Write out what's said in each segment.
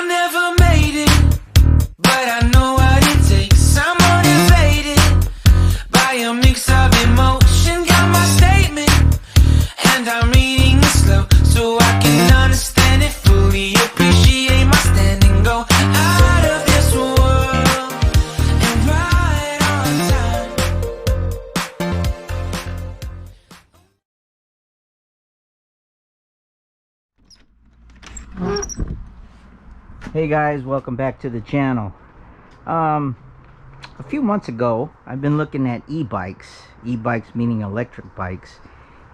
I never made it, but I know what it takes. I'm motivated by a mix of emotion. Got my statement, and I'm reading it slow so I can understand it fully. Appreciate my standing, go out of this world and right on time. Hey guys, welcome back to the channel. A few months ago, I've been looking at e-bikes meaning electric bikes,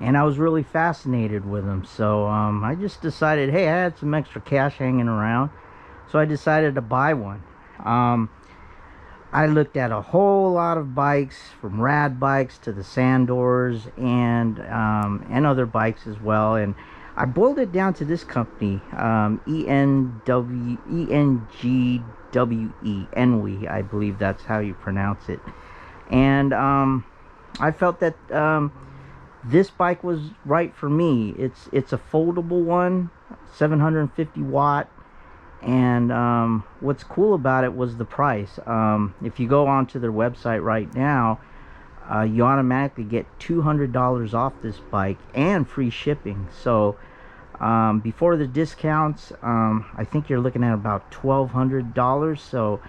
and I was really fascinated with them. So I just decided, hey, I had some extra cash hanging around, so I decided to buy one. I looked at a whole lot of bikes, from rad bikes to the Sandors and other bikes as well, and I boiled it down to this company, Engwe, I believe that's how you pronounce it. And I felt that this bike was right for me. It's a foldable one, 750 watt, and what's cool about it was the price. If you go onto their website right now, you automatically get $200 off this bike and free shipping. So before the discounts, I think you're looking at about $1,200. So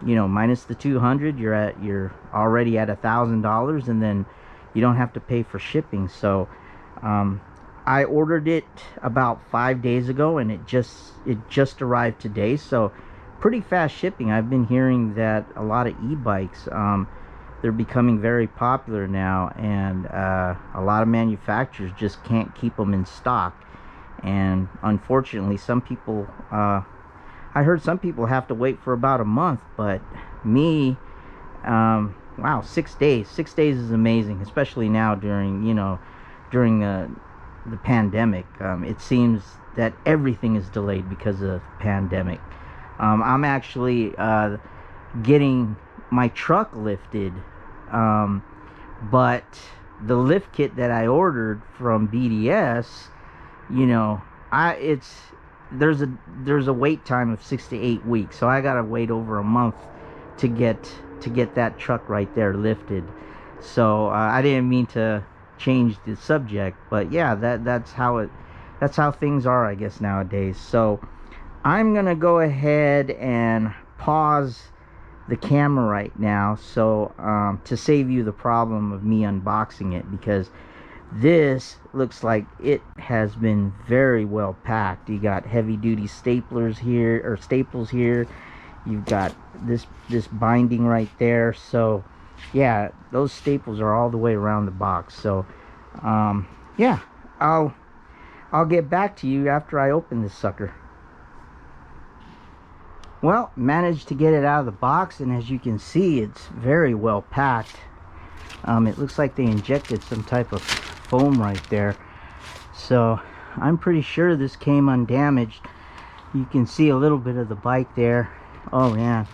you know, minus the 200, you're already at $1,000, and then you don't have to pay for shipping. So I ordered it about 5 days ago, and it just arrived today. So pretty fast shipping. I've been hearing that a lot of e-bikes, they're becoming very popular now, and a lot of manufacturers just can't keep them in stock. And unfortunately, some people, I heard some people have to wait for about a month, but me, wow, 6 days. 6 days is amazing, especially now during the pandemic. It seems that everything is delayed because of the pandemic. I'm actually getting my truck lifted, but the lift kit that I ordered from BDS, you know, there's a wait time of 6 to 8 weeks, so I gotta wait over a month to get that truck right there lifted. So I didn't mean to change the subject, but yeah, that's how things are, I guess, nowadays. So I'm gonna go ahead and pause the camera right now, so to save you the problem of me unboxing it, because this looks like it has been very well packed. You got heavy duty staples here. You've got this binding right there. So yeah, those staples are all the way around the box. So yeah, I'll get back to you after I open this sucker. Well, managed to get it out of the box, and as you can see, it's very well packed. It looks like they injected some type of foam right there, so I'm pretty sure this came undamaged. You can see a little bit of the bike there. Oh man,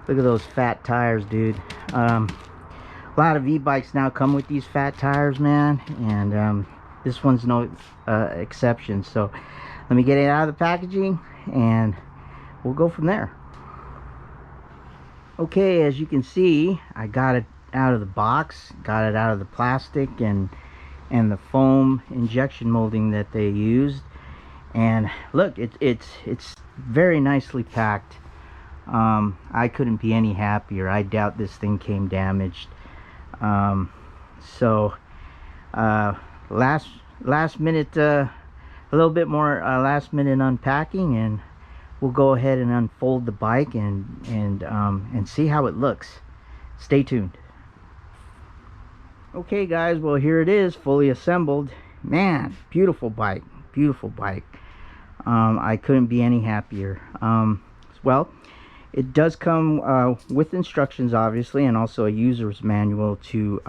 look at those fat tires, dude. A lot of e-bikes now come with these fat tires, man, and this one's no exception. So let me get it out of the packaging, and we'll go from there. Okay, as you can see, I got it out of the box, got it out of the plastic and the foam injection molding that they used, and look, it's very nicely packed. I couldn't be any happier. I doubt this thing came damaged. So last minute, a little bit more last minute unpacking, and we'll go ahead and unfold the bike and see how it looks. Stay tuned. Okay guys, well, here it is, fully assembled. Man, beautiful bike, beautiful bike. I couldn't be any happier. Well, it does come with instructions, obviously, and also a user's manual to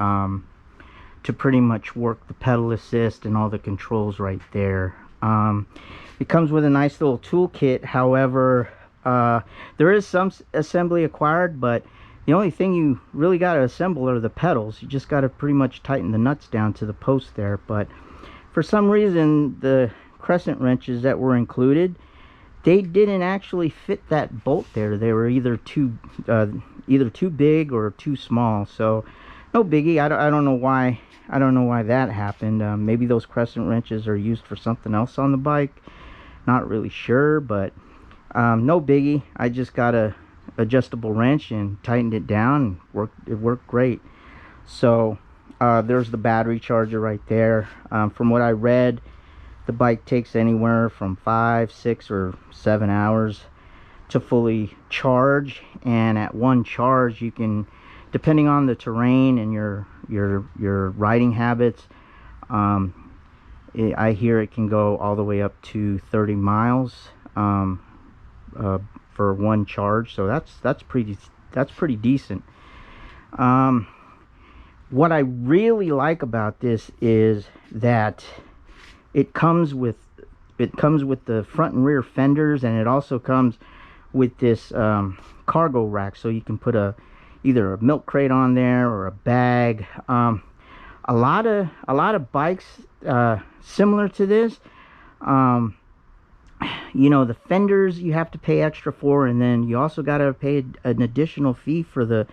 pretty much work the pedal assist and all the controls right there. It comes with a nice little toolkit. However, there is some assembly acquired, but the only thing you really got to assemble are the pedals. You just got to pretty much tighten the nuts down to the post there. But for some reason, the crescent wrenches that were included they didn't actually fit that bolt there. They were either too big or too small. So no biggie. I don't know why. I don't know why that happened. Maybe those crescent wrenches are used for something else on the bike. Not really sure, but no biggie. I just got a adjustable wrench and tightened it down, and it worked great. So there's the battery charger right there. From what I read, the bike takes anywhere from 5, 6, or 7 hours to fully charge, and at one charge you can, depending on the terrain and your riding habits, I hear it can go all the way up to 30 miles for one charge. So that's pretty decent. What I really like about this is that it comes with the front and rear fenders, and it also comes with this cargo rack, so you can put either a milk crate on there or a bag. A lot of bikes similar to this, you know, the fenders you have to pay extra for, and then you also got to pay an additional fee for the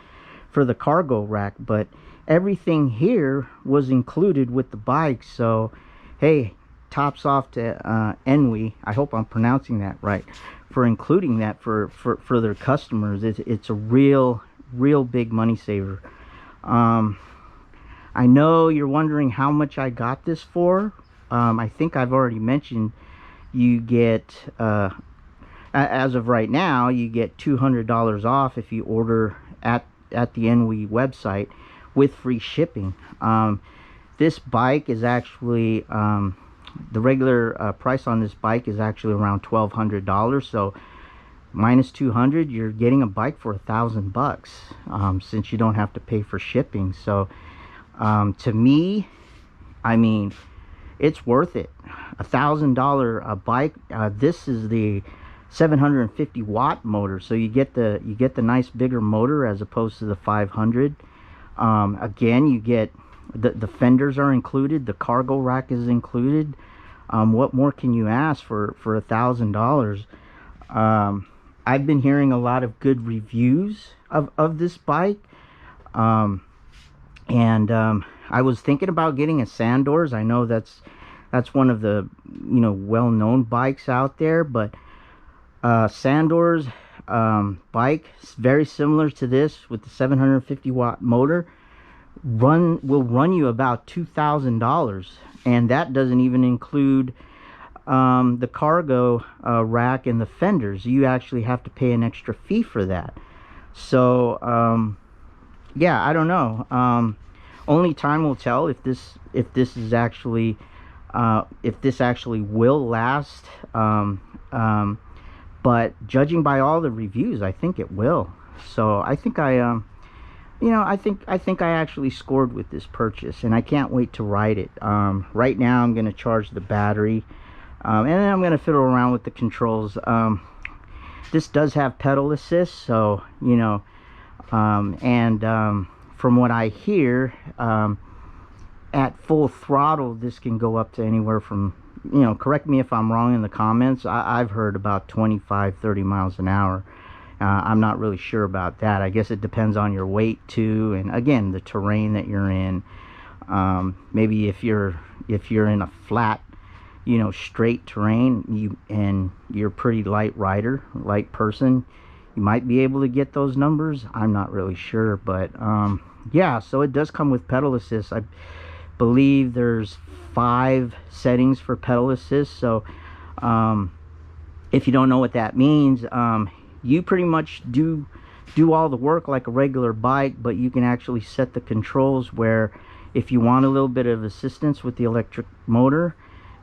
cargo rack. But everything here was included with the bike. So hey, tops off to Engwe, I hope I'm pronouncing that right, for including that for their customers. It's a real big money saver. I know you're wondering how much I got this for. I think I've already mentioned you get, as of right now, you get $200 off if you order at the Engwe website with free shipping. This bike is actually, the regular price on this bike is actually around $1,200. So minus 200, you're getting a bike for $1,000, since you don't have to pay for shipping. So to me, I mean, it's worth it. $1,000 bike. This is the 750 watt motor, so you get the nice bigger motor as opposed to the 500. Again, you get the fenders are included, the cargo rack is included. What more can you ask for $1,000? I've been hearing a lot of good reviews of this bike. I was thinking about getting a Sandors. I know that's one of the, you know, well-known bikes out there, but Sandors bike is very similar to this with the 750 watt motor. Will run you about $2,000, and that doesn't even include the cargo rack and the fenders. You actually have to pay an extra fee for that. So yeah, I don't know. Only time will tell if this is actually if this actually will last. But judging by all the reviews, I think it will. So I think I think I actually scored with this purchase, and I can't wait to ride it. Right now I'm going to charge the battery, and then I'm going to fiddle around with the controls. This does have pedal assist, so you know, from what I hear, at full throttle this can go up to anywhere from, you know, correct me if I'm wrong in the comments, I've heard about 25-30 miles an hour. I'm not really sure about that. I guess it depends on your weight too, and again, the terrain that you're in. Maybe if you're in a flat, you know, straight terrain, you're a pretty light person, you might be able to get those numbers. I'm not really sure, but yeah, so it does come with pedal assist. I believe there's 5 settings for pedal assist. So if you don't know what that means, you pretty much do all the work like a regular bike, but you can actually set the controls where if you want a little bit of assistance with the electric motor,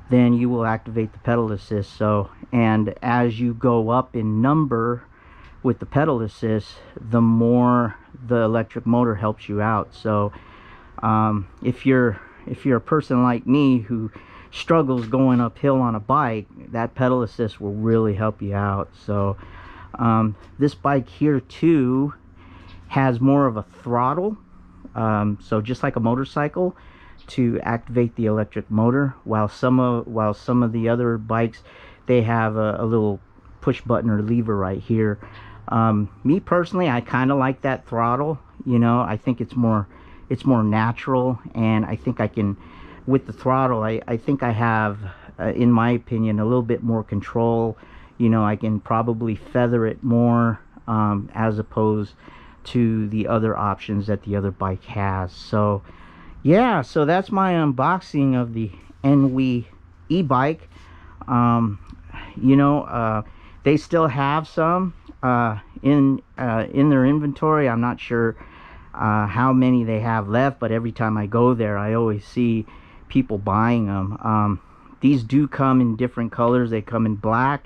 then you will activate the pedal assist. So, and as you go up in number with the pedal assist, the more the electric motor helps you out. So if you're a person like me who struggles going uphill on a bike, that pedal assist will really help you out. So this bike here too has more of a throttle, so just like a motorcycle, to activate the electric motor, while some of the other bikes, they have a little push button or lever right here. Me personally, I kind of like that throttle. You know, I think it's more natural, and I think I can, with the throttle, I think I have, in my opinion, a little bit more control. You know, I can probably feather it more, as opposed to the other options that the other bike has. So yeah, so that's my unboxing of the Engwe e-bike. You know, they still have some in their inventory. I'm not sure how many they have left, but every time I go there, I always see people buying them. These do come in different colors. They come in black,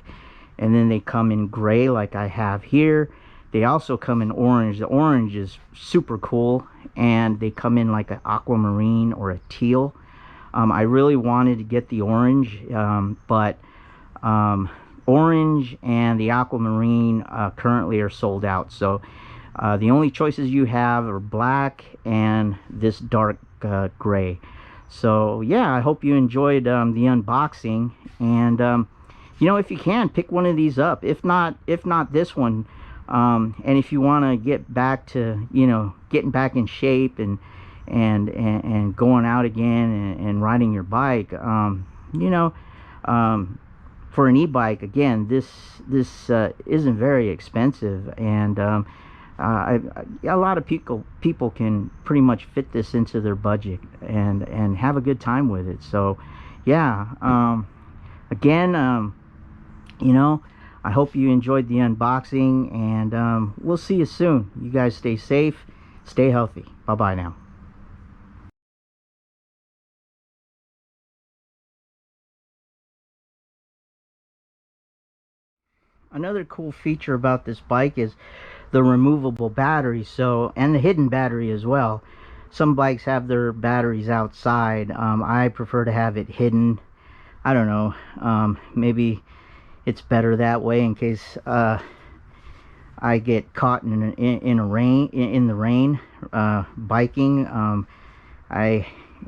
and then they come in gray like I have here. They also come in orange. The orange is super cool, and they come in like an aquamarine or a teal. I really wanted to get the orange, but orange and the aquamarine currently are sold out. So the only choices you have are black and this dark gray. So yeah, I hope you enjoyed the unboxing, and you know, if you can, pick one of these up. If not this one, and if you want to get back to, you know, getting back in shape and going out again and riding your bike, you know, for an e-bike, again, this isn't very expensive, and a lot of people can pretty much fit this into their budget and have a good time with it. So yeah, again, you know, I hope you enjoyed the unboxing, and we'll see you soon. You guys stay safe, stay healthy. Bye bye now. Another cool feature about this bike is the removable battery, so, and the hidden battery as well. Some bikes have their batteries outside. I prefer to have it hidden. I don't know, maybe it's better that way in case I get caught in the rain biking. I'm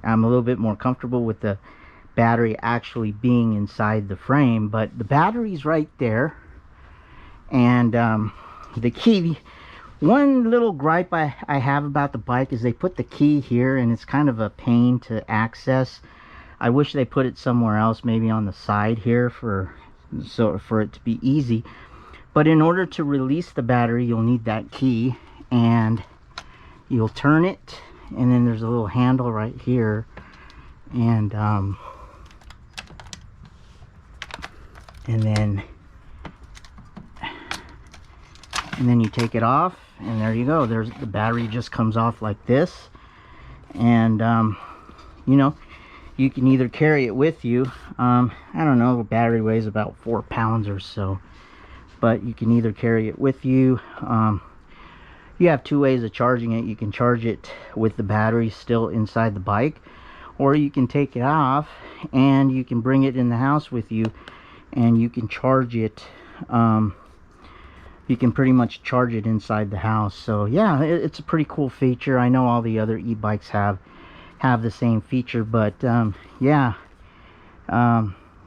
a little bit more comfortable with the battery actually being inside the frame, but the battery's right there. And the key, one little gripe I have about the bike is they put the key here, and it's kind of a pain to access. I wish they put it somewhere else, maybe on the side here, for it to be easy. But in order to release the battery, you'll need that key, and you'll turn it, and then there's a little handle right here, and then you take it off, and there you go. There's the battery, just comes off like this. And you know, you can either carry it with you. I don't know, the battery weighs about 4 pounds or so, but you can either carry it with you. You have two ways of charging it. You can charge it with the battery still inside the bike, or you can take it off and you can bring it in the house with you, and you can charge it. You can pretty much charge it inside the house. So yeah, it's a pretty cool feature. I know all the other e-bikes have the same feature, but yeah,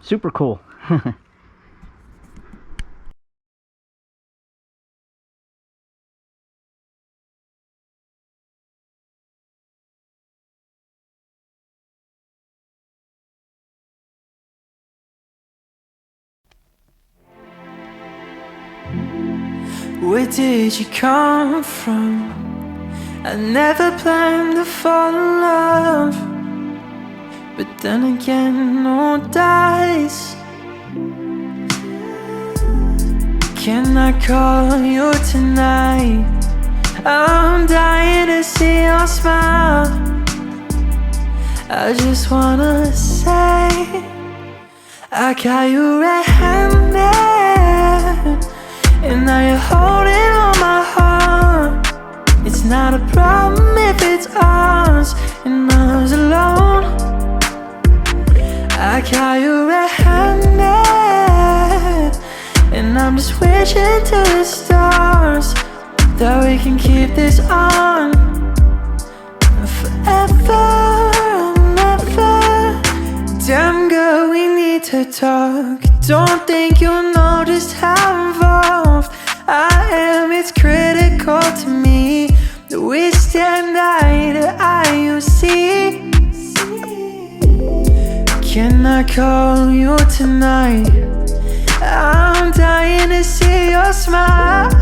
super cool. Where did you come from? I never planned to fall in love, but then again, no dice. Can I call you tonight? I'm dying to see your smile. I just wanna say I got you red-handed, and now you're holding on my heart. It's not a problem if it's ours, and I was alone. I got you red-handed, and I'm just wishing to the stars that we can keep this on forever and ever. Damn girl, we need to talk. Don't think you'll know just how I call you tonight, I'm dying to see your smile.